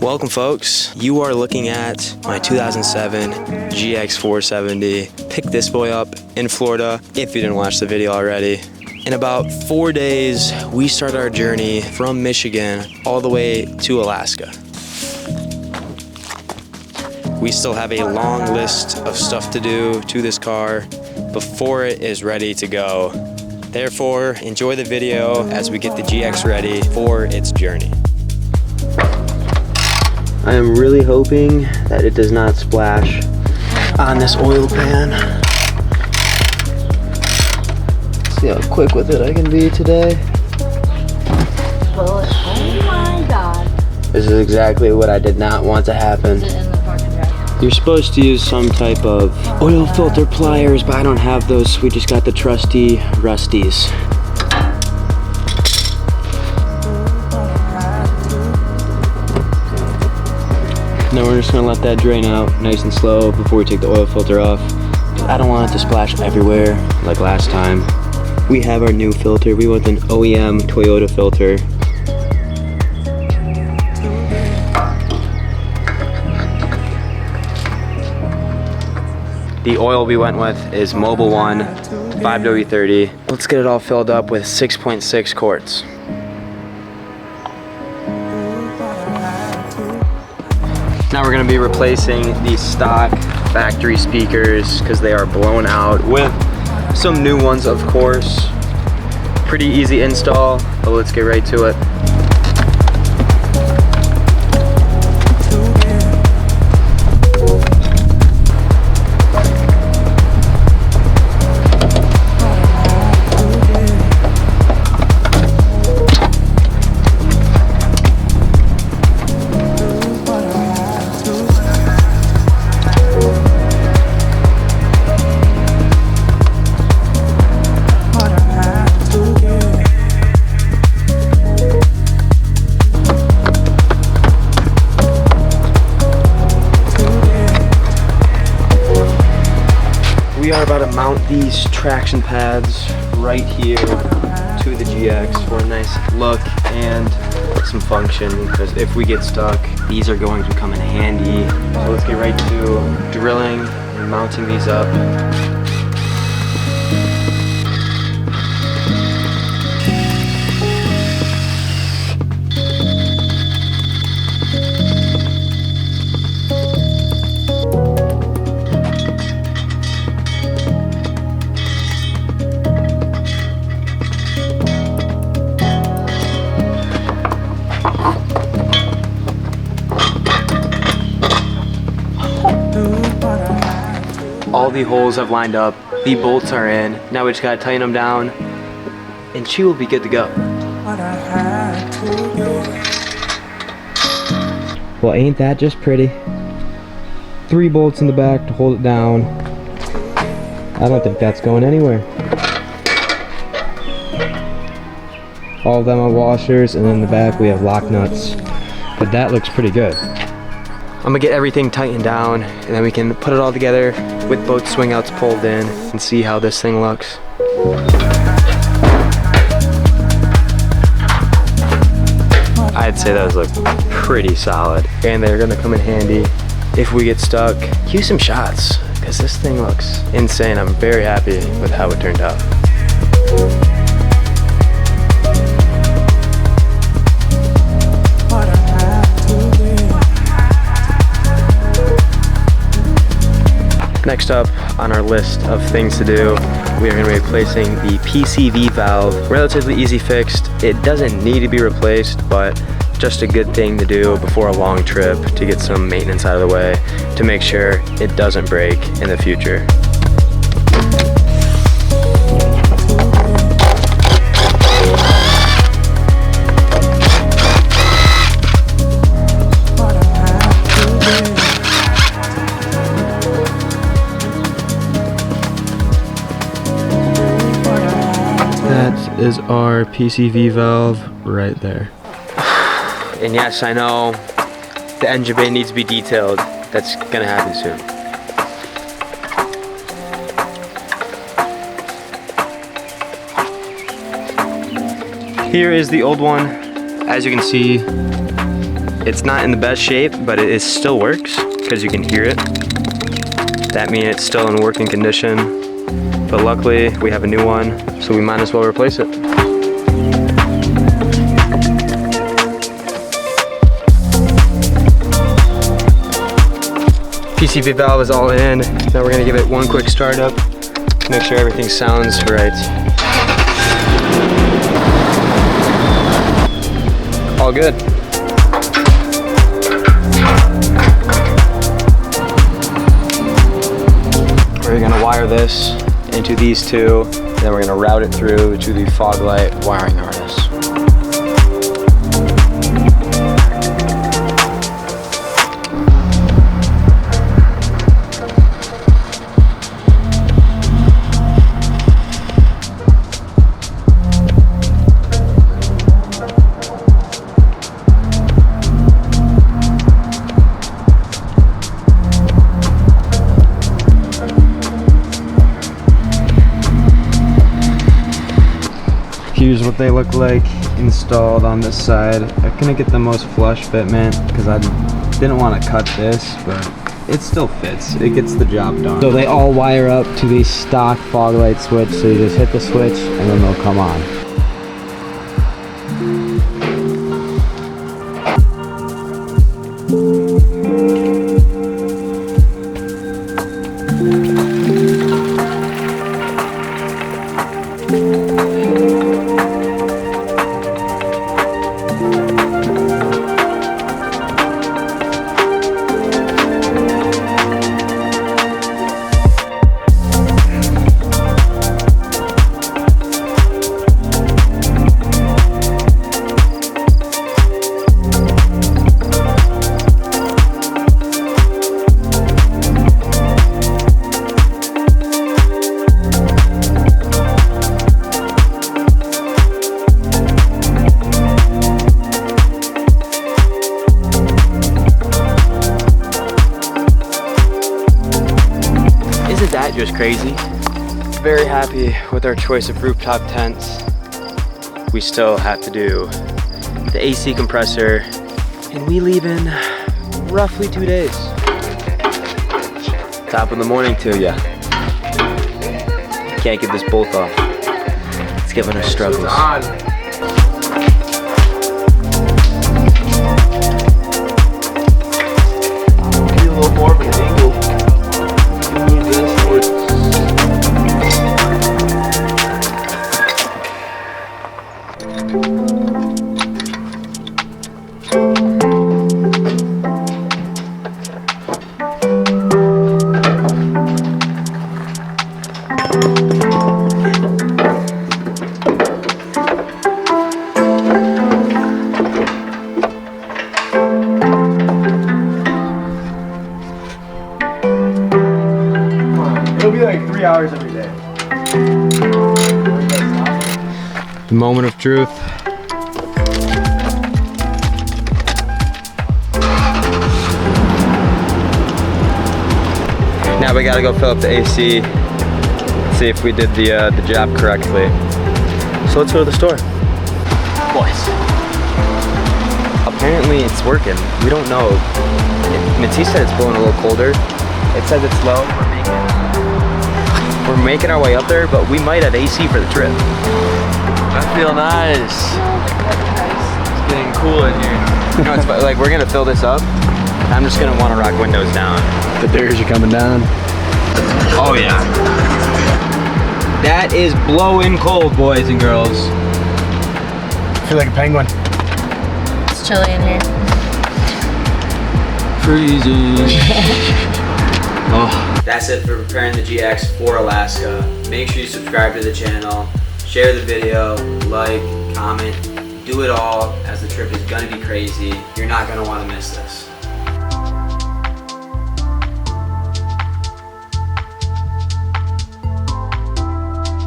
Welcome folks, you are looking at my 2007 GX470. Picked this boy up in Florida, if you didn't watch the video already. In about 4 days, we start our journey from Michigan all the way to Alaska. We still have a long list of stuff to do to this car before it is ready to go. Therefore, enjoy the video as we get the GX ready for its journey. I am really hoping that it does not splash on this oil pan. Let's see how quick with it I can be today. Oh my god. This is exactly what I did not want to happen. You're supposed to use some type of oil filter pliers, but I don't have those, so we just got the trusty Rusties. Now we're just gonna let that drain out nice and slow before we take the oil filter off. I don't want it to splash everywhere like last time. We have our new filter. We went with an OEM Toyota filter. The oil we went with is Mobil 1 5W30. Let's get it all filled up with 6.6 quarts. Now we're going to be replacing the stock factory speakers because they are blown out with some new ones, of course. Pretty easy install, but let's get right to it. We are about to mount these traction pads right here to the GX for a nice look and some function, because if we get stuck, these are going to come in handy. So let's get right to drilling and mounting these up. All the holes have lined up, the bolts are in, now we just gotta tighten them down, and she will be good to go. Well, ain't that just pretty? 3 bolts in the back to hold it down. I don't think that's going anywhere. All of them are washers, and then in the back we have lock nuts, but that looks pretty good. I'm gonna get everything tightened down, and then we can put it all together with both swing outs pulled in and see how this thing looks. I'd say those look pretty solid, and they're gonna come in handy if we get stuck. Cue some shots, because this thing looks insane. I'm very happy with how it turned out. Next up on our list of things to do, we are going to be replacing the PCV valve. Relatively easy fixed. It doesn't need to be replaced, but just a good thing to do before a long trip to get some maintenance out of the way to make sure it doesn't break in the future. That is our PCV valve right there. And yes, I know the engine bay needs to be detailed. That's gonna happen soon. Here is the old one. As you can see, It's not in the best shape, but it still works because you can hear it. That means it's still in working condition. But luckily, we have a new one, so we might as well replace it. PCV valve is all in. Now we're gonna give it one quick startup. Make sure everything sounds right. All good. We're gonna wire this into these two, and then we're gonna route it through to the fog light wiring harness. Here's what they look like installed on this side. I couldn't get the most flush fitment because I didn't want to cut this, but it still fits. It gets the job done. So they all wire up to the stock fog light switch, so you just hit the switch and then they'll come on. Just crazy. Very happy with our choice of rooftop tents. We still have to do the AC compressor, and we leave in roughly 2 days. Top of the morning to ya. Can't get this bolt off. It's giving us struggles. Maybe a little more of an angle. It'll be like 3 hours every day. The moment of truth. Now we gotta go fill up the AC, see if we did the job correctly. So let's go to the store. Boys. Apparently it's working. We don't know. Matisse said it's blowing a little colder. It says it's low. We're making our way up there, but we might have AC for the trip. I feel nice. It's getting cool in here. You know, it's like we're gonna fill this up. I'm just gonna want to rock windows down. The bears are coming down. Oh yeah. That is blowing cold, boys and girls. I feel like a penguin. It's chilly in here. Freezing. Oh. That's it for preparing the GX4 Alaska. Make sure you subscribe to the channel, share the video, like, comment, do it all, as the trip is gonna be crazy. You're not gonna wanna miss this.